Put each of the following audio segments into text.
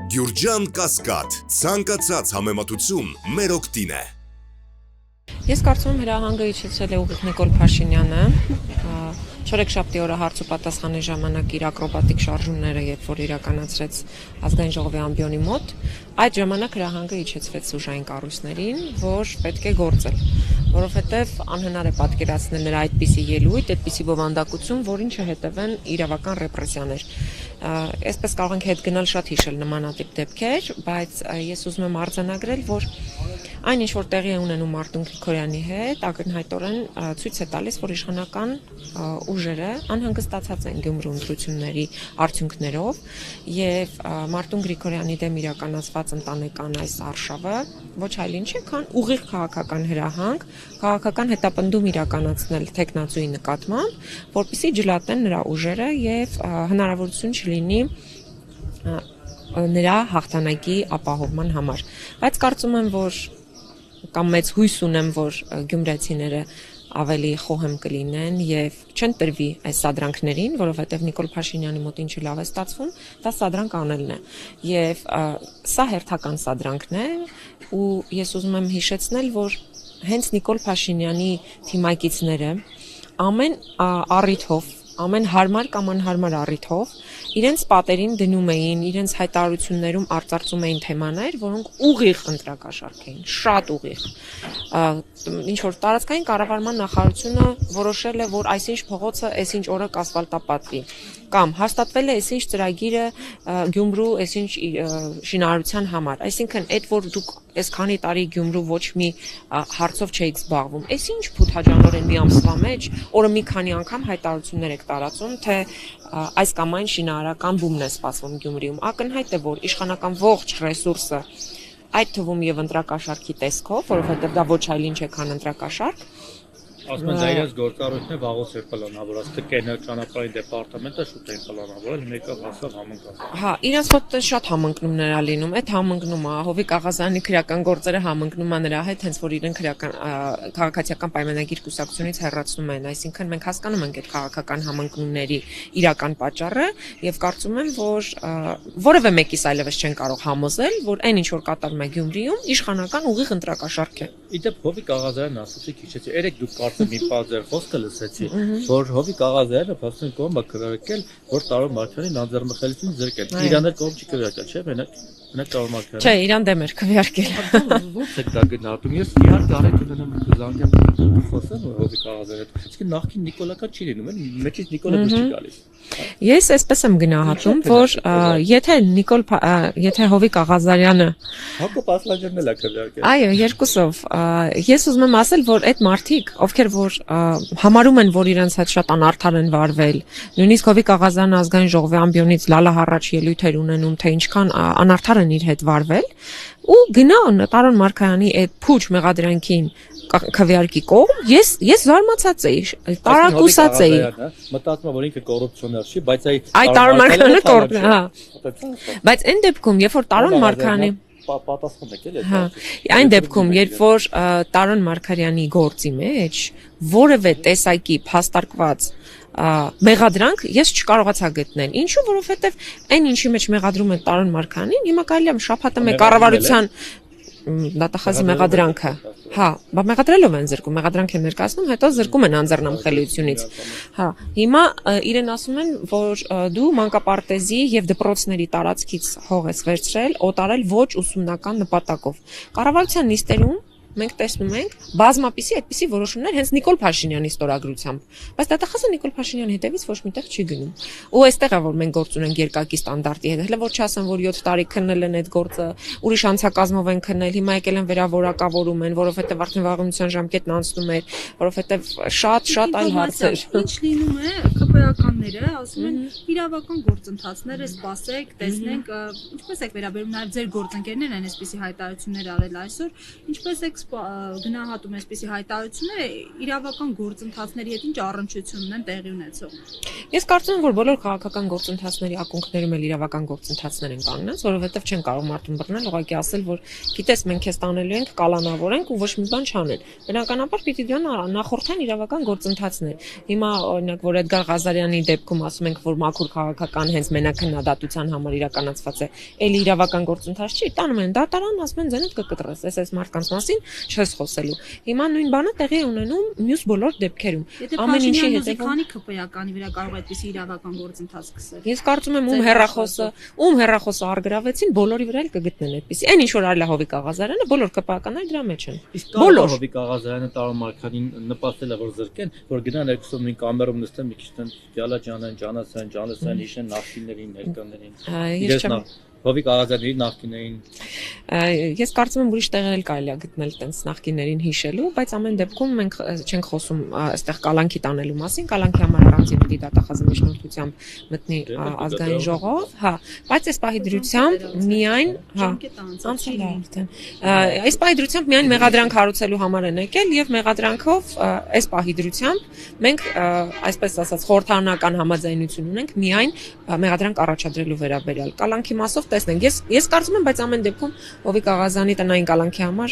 Գյուրջան Կասկադ, ցանկացած համեմատություն մեր օգտին է։ Ես կարծում եմ հրահանգը իջեցրել է ուղիղ Նիկոլ Փաշինյանը, չորեքշաբթի օրը հարց ու պատասխանի ժամանակ իր ակրոբատիկ շարժումները, երբ որ իրականացրեց ազգային ժողովի ամբիոնի մոտ, այդ ժամանակ հրահանգը իջեցվեց ուժային կառույցներին, որ պետք է գործել, որովհետև անհնար է պատկերացնել նրա այդպիսի ելույթ, այդպիսի բովանդակություն, որին չհետևեն իրավական ռեպրեսիաներ։ Այսպես կարող ենք հետ գնալ շատ հիշել նմանատիպ դեպքեր, բայց ես ուզում եմ արձանագրել, որ այն ինչ որ տեղի է ունենում Մարտուն Գրիգորյանի հետ, ակնհայտորեն ցույց է տալիս, որ իշխանական ուժերը անհանգստացած են Գյումրու ընտրությունների արդյունքներով եւ Մարտուն Գրիգորյանի դեմ իրականացված ընտանեկան այս արշավը ոչ այլ ինչ է, քան ուղիղ քաղաքական հրահանգ, քաղաքական հետապնդում իրականացնել տեխնացուի նկատմամբ, որպեսզի ջլատեն նրա ուժերը եւ հնարավորություն չլինի նրա հաղթանակի ապահովման համար։ Բայց կարծում եմ, որ կամ մեծ հույս ունեմ, որ գյումրեցիները ավելի խոհեմ կլինեն եւ չեն տրվի այս սադրանքներին, որովհետեւ Նիկոլ Փաշինյանի մոտ ինչը լավ է ստացվում, դա սադրանք անելն է։ Եվ սա հերթական սադրանքն է, ու ես ուզում եմ հիշեցնել, որ հենց Նիկոլ Փաշինյանի թիմակիցները ամեն առիթով, ամեն հարմար կամ անհարմար առիթով իրենց պատերին դնում էին, իրենց հայտարարություններում արծարծում էին թեմաներ, որոնք ուղիղ ընտրակաշառք էին, շատ ուղիղ։ Ինչ որ տարածքային կառավարման նախարարությունը որոշել է, որ այսինչ փողոցը այսինչ օրը կասֆալտապատվի, կամ հաստատվել է այսինչ ծրագիրը Գյումրու այսինչ շինարարության համար։ Այսինքն, այդ որ դուք այսքանի տարի Գյումրու ոչ մի հարցով չէիք զբաղվում, այսինչ փութաջանորեն մի ամսվա մեջ օրը մի քանի անգամ հայտարարություններ եք տարածում, թե այս կամ այն շինարարական բումն է սպասվում Գյումրիում։ Ակնհայտ է, որ իշխանական ողջ ռեսուրսը, այդ թվում եւ ընտրակաշառքի տեսքով, որովհետեւ դա ոչ այլ ինչ է, քան ընտրակաշառք, ասում են իրենց գործառույթն է վաղուց էր պլանավորած, թքենը ճանապարհի դեպարտամենտը շուտ էին պլանավորել, մեկը հասավ համընկավ։ Հա, իրենց մոտ շատ համընկնումներ ա լինում, այդ համընկնումը Հովիկ Աղազյանի քրեական գործերը համընկնում ա նրա հետ, հենց որ իրեն քաղաքացիական պայմանագիր կուսակցությունից հեռացնում են, այսինքն մենք հասկանում ենք այդ քաղաքական համընկնումների իրական պատճառը եւ կարծում եմ, որ որևէ մեկից այլևս չեն կարող համոզել, որ այն ինչ որ կատարվում է Գյումրիում իշխանական ուղիղ ընտրակաշառք է։ Իդեպ Հովիկ Աղազյանն ասացի քիչեցի, երեք դուք կարծեմ մի բազեր խոսքը լսեցի, որ Հովիկ Աղազյանը փաստորեն կողմ է քվեարկել, որ Տարոն Մարգարյանին անձեռնմխելիություն զրկել։ Իրան էլ կողմ չի քվեարկել, չէ՞, մենակ Տարոն Մարգարյանը։ Չէ, իրան դեմ էր քվեարկել։ Ո՞նց եք դա գնահատում։ Ես իհարկե առիթ ունեմ զանգեմ խոսեմ Հովիկ Աղազյանի հետ։ Իսկ նախքին Նիկոլական չի լինում, էլ մեջից Նիկոլը դուրս չի գալիս։ Ես այսպես եմ գնահատում, որ եթե Հովիկ Աղազարյանը Հակոբ Ասլանյանն էլ է քվեարկել։ Այո, երկուսով։ Ես ուզում եմ ասել, որ այդ մարդիկ, ովքեր որ համարում են, որ իրենց հետ շատ անարդար են վարվել, նույնիսկ Հովիկ Աղազյանը ազգային ժողովի ամբիոնից լալահառաչ ելույթեր ունենում, թե ինչքան անարդար են իր հետ վարվել, ու գնան Տարոն Մարգարյանի այդ փուչ մեղադրանքին քվեարկի կողմ, ես զարմացած էի, տարակուսած էի։ Մտածում եմ, որ ինքը կոռուպցիոներ չի, բայց այ Տարոն Մարգարյանը կոռուպցիոներ, հա։ Բայց այն դեպքում, երբ որ Տարոն Մարգարյանի պատասխան եք էլի։ Հա, այն դեպքում, երբ որ Տարոն Մարգարյանի գործի մեջ որևէ տեսակի փաստարկված մեղադրանք ես չկարողացա գտնել։ Ինչու, որովհետև այն ինչի մեջ մեղադրում են Տարոն Մարգարյանին, հիմա կարելի է շաբաթը մեկ կառավարության դատախազի մեղադրանքը, հա, բա մեղադրելով են զրկում, մեղադրանք են ներկայացնում, հետո զրկում են անձեռնամխելիությունից։ Հա, հիմա իրեն ասում են, որ դու մանկապարտեզի եւ դպրոցների տարածքից հող ես վերցրել, օտարել ոչ ուսումնական նպատակով։ Կառավարության նիստերում մենք տեսնում ենք բազմապիսի այդպիսի որոշումներ հենց Նիկոլ Փաշինյանի ստորագրությամբ, բայց դատախազը Նիկոլ Փաշինյանի հետևից ոչ միտեղ չի գնում։ Ու այստեղ է որ մենք գործ ունենք երկակի ստանդարտի հետ, հələ որ չասեմ, որ 7 տարի քննել են այդ գործը, ուրիշ անցակազմով են քննել, հիմա եկել են վերավորակավորում են, որովհետև արդեն վաղեմության ժամկետն անցնում էր, որովհետև շատ այլ հարցեր։ Ինչ լինում է, ԿՊԱ-ականները ասում են իրավական գործընթացները սպասեք, տեսնենք, ինչպես եք վերաբերում նաև ձեր գործընկերներն են այսպիսի հայտարարություններ արել այսօր, ինչպես եք գնահատում այսպիսի հայտարարությունները իրավական գործընթացների հետ ինչ առնչություն ունեն տեղի ունեցող։ Ես կարծում եմ, որ բոլոր քաղաքական գործընթացների ակունքներում էլ իրավական գործընթացներ են կանգնած, որովհետև չեն կարող մարդուն բռնել, ուղղակի ասել, որ գիտես, մենք քեզ տանելու ենք, կալանավորենք ու ոչ մի բան չանեն։ Բնականաբար պիտի դրան նախորդան իրավական գործընթացներ։ Հիմա օրինակ, որ Էդգար Ղազարյանի դեպքում ասում ենք, որ մաքուր քաղաքական հենց մենակ քննադատության համար իրականացված է, էլի իրավական գործընթաց չի, տանում են դատարան, ասում են ձենդ կկտրես, այս մարդկանց մասին չես խոսելու։ Հիմա նույն բանը տեղի է ունենում մյուս բոլոր դեպքերում։ Ամեն ինչի հետ քանի ԿՊ-ականի վրա կարող է այդպիսի իրավական գործընթաց սկսել։ Ես կարծում եմ ում հեռախոսը արգրավեցին, բոլորի վրա էլ կգտնեն այդպիսի։ Այն ինչ որ արել է Հովիկ Ղազարյանը, բոլոր ԿՊ-ականները դրա մեջ են։ Իսկ բոլոր Հովիկ Ղազարյանը Տարոն Մարգարյանին նպաստել է որ զրկեն, որ գնան երկուսով նույն կամերում նստեն մի քիչ տեն Գյալա ջանեն, ջանասեն, հիշեն նախկիններին, ներկաներին։ Հովիկ Ղազարյանի նախկիներին Ես կարծում եմ ուրիշ տեղեր էլ կարելի է գտնել տենց նախկիներին հիշելու, բայց ամեն դեպքում մենք չենք խոսում այստեղ կալանքի տանելու մասին, կալանքի համար առանձին պիտի դատախազի միջնորդությամբ մտնի ազգային ժողով, հա, բայց այս պահի դրությամբ միայն, հա, անցել է արդեն։ Այս պահի դրությամբ միայն մեղադրանք հարուցելու համար են եկել եւ մեղադրանքով այս պահի դրությամբ մենք այսպես ասած խորհրդարանական համաձայնություն ունենք միայն մեղադրանք առաջադրելու վերաբերյալ։ Կալանքի մասով տեսնենք։ Ես կարծում եմ, բայց ամեն դեպքում Հովիկ Ղազարյանի տնային կալանքի համար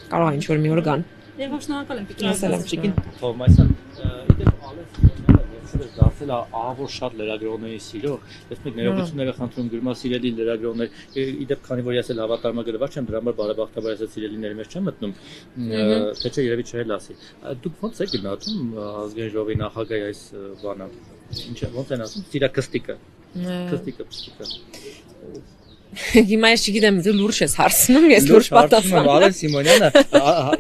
կարող է ինչ-որ մի օր գան։ Եվ շնորհակալ եմ Պիտր Ասելամչիկին Թովմասյան, իդեպ Ալես դարձել է ահավոր շատ լրագրողների սիրո, ես մեկ ներողությունները խնդրում գրում եմ սիրելի լրագրողներ, իդեպ քանի որ ես էլ հավատարմագրված չեմ, դրա համար բարեբախտաբար ես սիրելիների մեջ չեմ մտնում, թե չէ երևի չէ լասի։ Դուք ո՞նց եք գնահատում ազգային ժողովի նախագահի այս բանը։ Ինչ է, ո՞նց են ասում, սիրակստիկը։ Կստիկը։ Հիմա ես չգիտեմ, դու լուրջ ես հարցնում, ես լուրջ պատասխանում։ Ալեն Սիմոնյանը,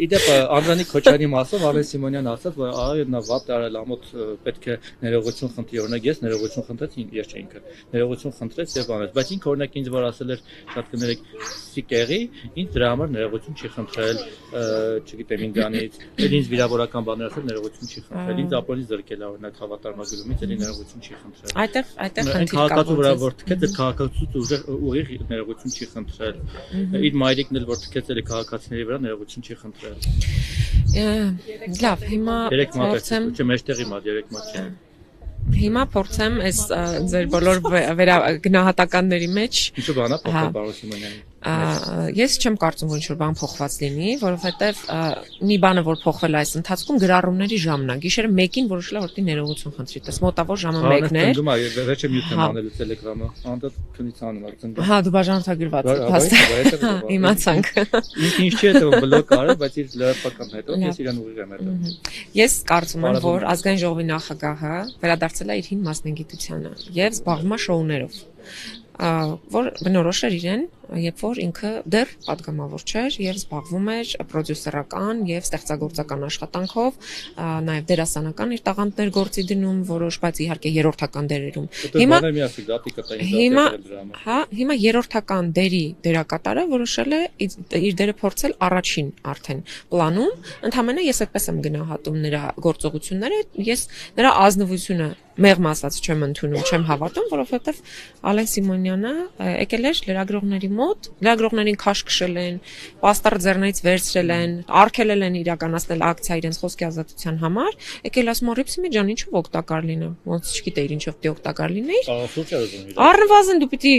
իդեպ Անդրանիկ Քոչարյանի մասով Ալեն Սիմոնյանը ասաց, որ այո, նա վատ արել ամոթ պետք է ներողություն խնդրի, օրինակ ես ներողություն խնդրեց, ես չէ ինքը։ Ներողություն խնդրեց եւ անեց, բայց ինքը օրինակ ինձ որ ասել էր, շատ կներեք, սիկերի, ինձ դրա համար ներողություն չի խնդրել, չգիտեմ ինձանից, էլ ինձ վիրավորական բաներ ասել, ներողություն չի խնդրել, ինձ ապօրինի զրկել է օրինակ հավատարմագրումից, էլի ներողություն չի խնդրել։ Այդտեղ խնդիր կա։ Քաղաքացու վրա որ թքեց, քաղաքացուց ուղիղ ներողություն չի խնդրել։ Իր մայրիկն էլ որ թքեցել է քաղաքացիների վրա ներողություն չի խնդրել։ Լավ, հիմա փորձեմ, չէ, մեջտեղի մոտ 3 մոտ չէ։ Հիմա փորձեմ այս ձեր բոլոր գնահատականների մեջ։ Ինչու բանա փոխել պարոն Սիմոնյանի։ Ես չեմ կարծում, որ ինչ-որ բան փոխված լինի, որովհետև մի բանը որ փոխվել է այս ընթացքում գրառումների ժամն է։ Գիշերը 1-ին որոշել է որ դի ներողություն խնդրի։ Դες մոտավոր ժամը 1-ն էր։ Գումա, վերջը մյուտ եմ անելու Telegram-ը։ Անդադ քնից անում արձնդ։ Հա, դու բաժանորդագրված ես, փաստորեն։ Իմացանք։ Ինչ չի հետո բլոկ արել, բայց իր լրատվական հետո ես իրան ուղիղ եմ հետո։ Ես կարծում եմ, որ ազգային ժողովի նախագահը վերադարձել է իր հին մասնագիտությանը եւ զբաղվում է շոուներով, որ բնորոշ էր իրեն, երբ որ ինքը դեռ падգամավոր չէր եւ զբաղվում էր պրոդյուսերական եւ ստեղծագործական աշխատանքով, նաեւ դերասանական իր տաղանդներ գործի դնում, որոշ բայց իհարկե երրորդական դերերում։ Հիմա երրորդական դերի դերակատարը որոշել է իր դերը փորձել առաջին արդեն պլանում, ընդհանրապես ես այդպես եմ գնահատում նրա գործողությունները, ես նրա ազնվությունը մեղմ ասած չեմ ընդունում, չեմ հավատում, որովհետեւ Ալեն Սիմոնյանը եկել էր լրագրողների մոտ, լրագրողներին քաշքշել են, պաստառ ձեռներից վերցրել են, արգելել են իրականացնել ակցիա իրենց խոսքի ազատության համար, եկել ասում Ռիփսիմի ջան, ինչով օգտակար լինեմ, ոնց չգիտեիր ինչով դի օգտակար լինեիր։ Առնվազն դու պիտի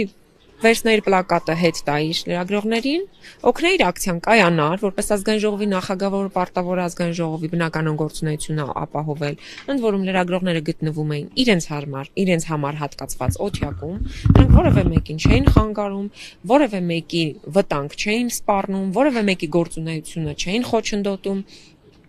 վերցնեիր պլակատը հետ տայիր լրագրողներին, օգնեիր ակցիան կայանար, որպես ազգային ժողովի նախագահ, որ պարտավոր ազգային ժողովի բնականon գործունեությունը ապահովել, ընդ որում լրագրողները գտնվում էին իրենց համար հատկացված օթյակում, նրանք որևէ մեկին չէին խանգարում, որևէ մեկի վտանգ չէին սպառնում, որևէ մեկի գործունեությունը չէին խոչընդոտում։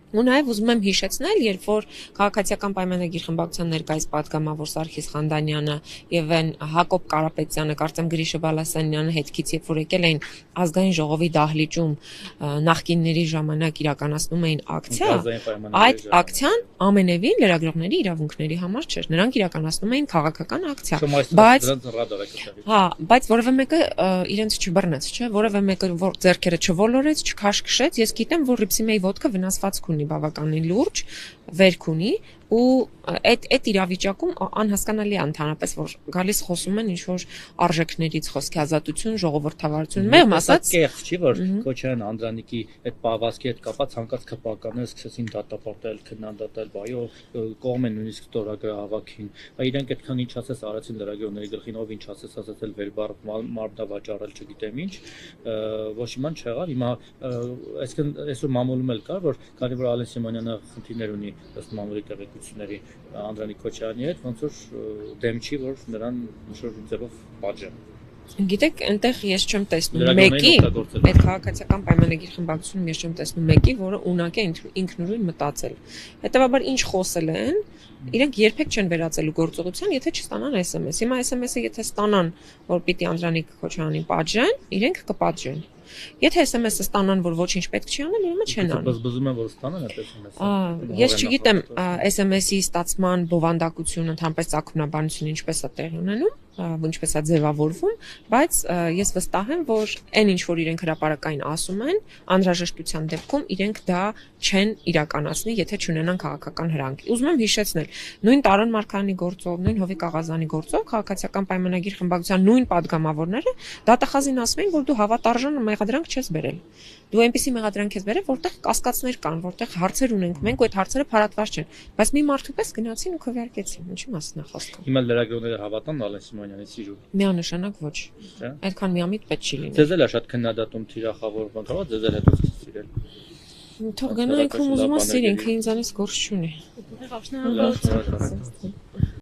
Ու նաև ուզում եմ հիշեցնել, երբ որ քաղաքացիական պայմանագիր խմբակցության ներկայիս պատգամավոր Սարգիս Խանդանյանը եւ այն Հակոբ Կարապետյանը, կարծեմ Գրիշը Բալասանյանը հետքից երբ որ եկել էին ազգային ժողովի դահլիճում նախկինների ժամանակ իրականացնում էին ակցիա, այդ ակցիան ամենևին լրագրողների իրավունքների համար չէր, նրանք իրականացնում էին քաղաքական ակցիա, բայց որևէ մեկը իրենց չբռնեց, չէ, որևէ մեկը որ ձեռքերը չոլորեց, չքաշքշեց, ես գիտեմ, որ Ռիփսիմեի ոդկը վնասվածք ունի բավականին լուրջ, վերք ունի ու այդ իրավիճակում անհասկանալի է ընդհանրապես որ գալիս խոսում են ինչ որ արժեքներից խոսքի ազատություն, ժողովրդավարություն, մեղմ ասած կեղծ չի որ Քոչարյան Անդրանիկի այդ պահվածքի հետ կապված ցանկացած քպականները սկսեցին դատապարտել, քննադատել, բայո կողմ են նույնիսկ ստորագրը հավաքին, բայց իրենք այդքան ինչ ասես արեցին լրագրողների գլխին, ով ինչ ասես ասել վերբար մարմնավաճառել, չգիտեմ ինչ, ոչ իման չեղավ, հիմա այսինքն այսօր մամուլում էլ կար որ քանի որ Ալեն Սիմոնյանը խնդիրներ ունի ըստ մամուլի տեղեկության բովանդակությունների Անդրանիկ Քոչարյանի հետ, ոնց որ դեմ չի, որ նրան ինչ-որ ձևով պատժեն։ Գիտեք, այնտեղ ես չեմ տեսնում Լրագրողներին մեկի, օգտագործել։ այդ քաղաքացիական պայմանագիր խմբակցությունում ես չեմ տեսնում մեկի, որը ունակ է ինքնուրույն մտածել։ Հետևաբար ինչ խոսել են, իրենք երբեք չեն վերածելու գործողության, եթե չստանան SMS։ Հիմա SMS-ը եթե ստանան, որ պիտի Անդրանիկ Քոչարյանին պատժեն, իրենք կպատժեն։ Եթե SMS-ը ստանան, որ ոչինչ պետք չի անել, ուրեմն չեն անում։ Բզբզում են, որ ստանան այդ SMS-ը։ Ես չգիտեմ SMS-ի ստացման բովանդակությունը, ընդհանրապես ցակումնաբանությունը ինչպես է տեղի ունենում, ինչպես է ձևավորվում, բայց ես վստահ եմ, որ այն ինչ որ իրենք հրապարակային ասում են, անհրաժեշտության դեպքում իրենք դա չեն իրականացնի, եթե չունենան քաղաքական հրանք։ Ուզում եմ հիշեցնել, նույն Տարոն Մարգարյանի գործով, նույն Հովիկ Աղազանի գործով քաղաքացիական պայմանագիր խմբակցության նույն падգամավորները դատախազին ասում էին, որ դու հավատարժան մեղադրանք չես բերել։ Դու այնպեսի մեղադրանք ես բերել, որտեղ կասկածներ կան, որտեղ հարցեր ունենք, մենք այդ հարցերը փարատված չեն, բայց մի մարդու պես գնացին ու քվեարկեցին, ինչի մասն է խոսքը։ Հիմա լրագրողները հավատան Ալեն Սիմոնյանի սիրուն։ Միանշանակ ոչ։ Չէ՞։ Այդքան միամիտ պետք չի լինի։ Ձեզ էլ է շատ քննադատում թիրախավոր բան, կարող է ձեզ էլ հետո սիրել։ Թող գնա ինքը ուզում է սիրեն, ինքը ինձանից գործ չունի։ Շնորհակալ։